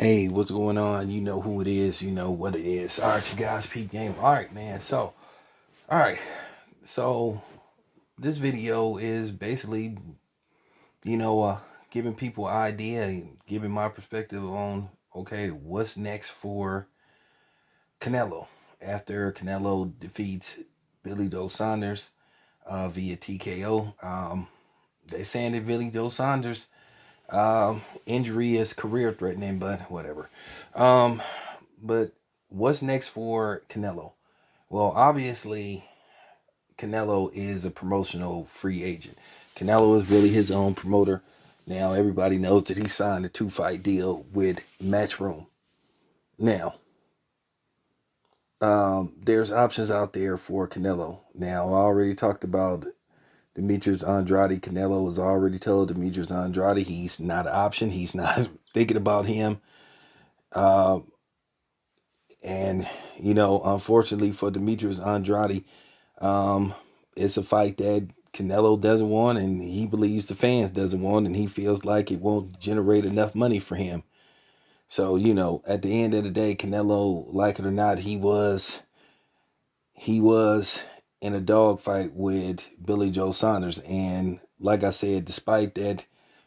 Hey, what's going on? You know who it is. You know what it is. All right, you guys, peep game. All right, man. All right. So, this video is basically, you know, giving people an idea and giving my perspective on, okay, what's next for Canelo after Canelo defeats Billy Joe Saunders via TKO. They're saying that Billy Joe Saunders injury is career threatening, but whatever. Um, but what's next for Canelo? Well, obviously, Canelo is a promotional free agent. Canelo is really his own promoter. Now, everybody knows that he signed a 2-fight deal with Matchroom. Now, there's options out there for Canelo. Now, I already talked about Demetrius Andrade. Canelo has already told Demetrius Andrade he's not an option. He's not thinking about him. Uh, and, unfortunately for Demetrius Andrade, it's a fight that Canelo doesn't want, and he believes the fans doesn't want, and he feels like it won't generate enough money for him. So, at the end of the day, Canelo, like it or not, he was in a dogfight with Billy Joe Saunders. And like I said, despite that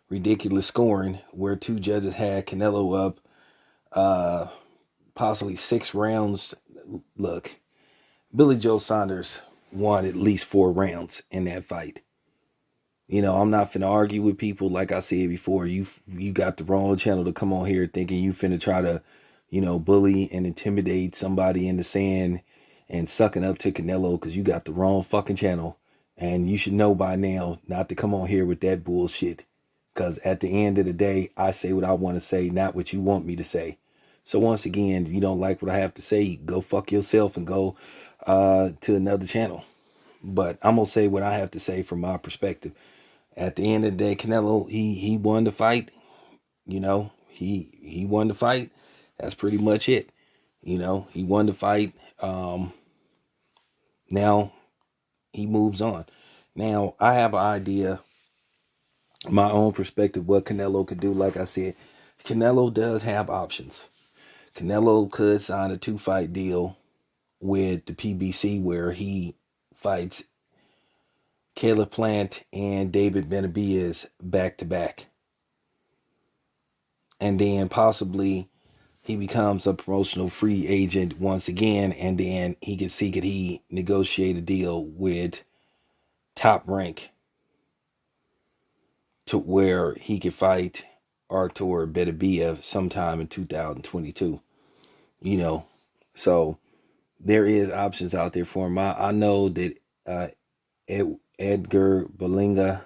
ridiculous scoring where two judges had Canelo up possibly 6 rounds, look, Billy Joe Saunders won at least 4 rounds in that fight. I'm not finna argue with people. Like I said before, you got the wrong channel to come on here thinking you finna try to, bully and intimidate somebody in the sand and sucking up to Canelo, because you got the wrong fucking channel. And you should know by now not to come on here with that bullshit. Because at the end of the day, I say what I want to say, not what you want me to say. So once again, if you don't like what I have to say, go fuck yourself and go to another channel. But I'm going to say what I have to say from my perspective. At the end of the day, Canelo, he won the fight. He won the fight. That's pretty much it. He won the fight. Now he moves on. Now I have an idea, my own perspective, what Canelo could do. Like I said, Canelo does have options. Canelo could sign a 2-fight deal with the PBC where he fights Caleb Plant and David Benavidez back to back. And then possibly he becomes a promotional free agent once again, and then he negotiate a deal with Top Rank to where he could fight Artur Beterbiev sometime in 2022. So there is options out there for him. I know that Edgar Berlanga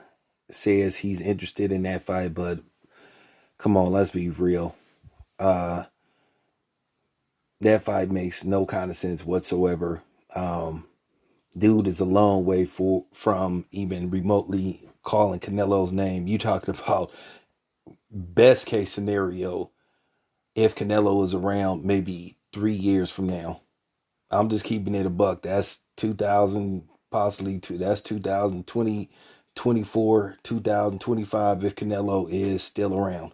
says he's interested in that fight, but come on, let's be real. That fight makes no kind of sense whatsoever. Dude is a long way from even remotely calling Canelo's name. You talking about best case scenario if Canelo is around maybe 3 years from now. I'm just keeping it a buck. That's 2000, possibly that's 2020, 24, 2025 if Canelo is still around.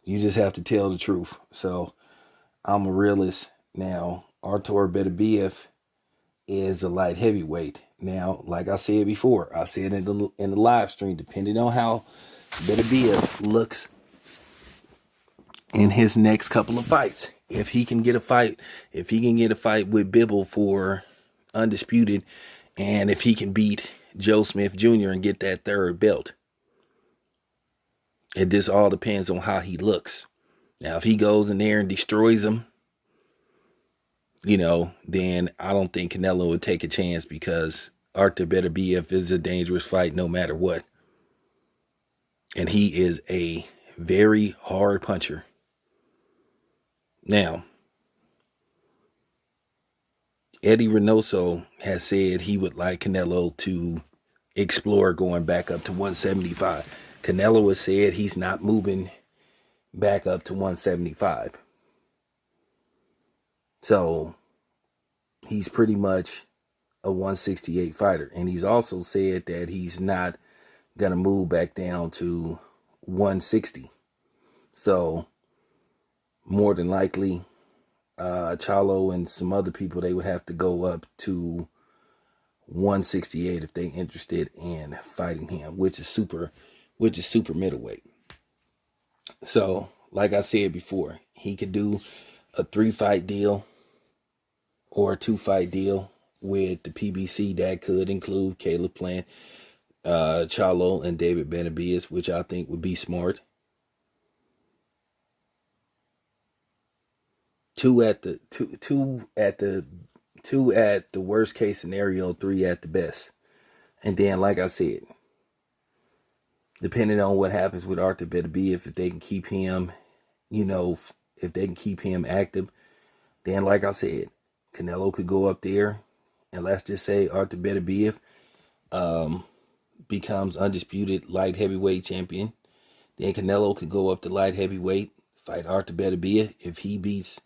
You just have to tell the truth. So I'm a realist. Now, Artur Beterbiev is a light heavyweight. Now, like I said before, I said in the live stream, depending on how Beterbiev looks in his next couple of fights, if he can get a fight with Bibble for undisputed, and if he can beat Joe Smith Jr. and get that 3rd belt, it just all depends on how he looks. Now, if he goes in there and destroys him, then I don't think Canelo would take a chance, because Artur Beterbiev is a dangerous fight no matter what. And he is a very hard puncher. Now, Eddie Reynoso has said he would like Canelo to explore going back up to 175. Canelo has said he's not moving back up to 175. So he's pretty much a 168 fighter. And he's also said that he's not going to move back down to 160. So more than likely, Charlo and some other people, they would have to go up to 168 if they interested in fighting him, which is super middleweight. So, like I said before, he could do a 3-fight deal or a 2-fight deal with the PBC. That could include Caleb Plant, Charlo, and David Benavidez, which I think would be smart. 2 at the worst case scenario, 3 at the best. And then, like I said, depending on what happens with Arthur Beterbiev, if they can keep him, if they can keep him active, then like I said, Canelo could go up there, and let's just say Arthur Beterbiev becomes undisputed light heavyweight champion. Then Canelo could go up to light heavyweight, fight Arthur Beterbiev. If he beats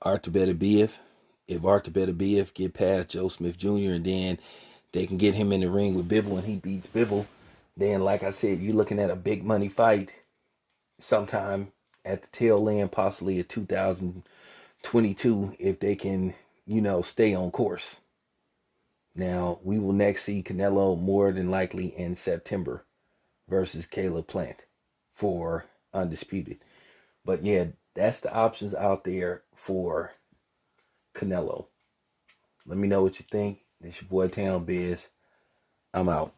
Arthur Beterbiev, if Arthur Beterbiev get past Joe Smith Jr., and then they can get him in the ring with Bivol and he beats Bivol, then like I said, you're looking at a big money fight sometime at the tail end, possibly of 2022, if they can, stay on course. Now, we will next see Canelo more than likely in September versus Caleb Plant for undisputed. But yeah, that's the options out there for Canelo. Let me know what you think. This your boy Town Biz. I'm out.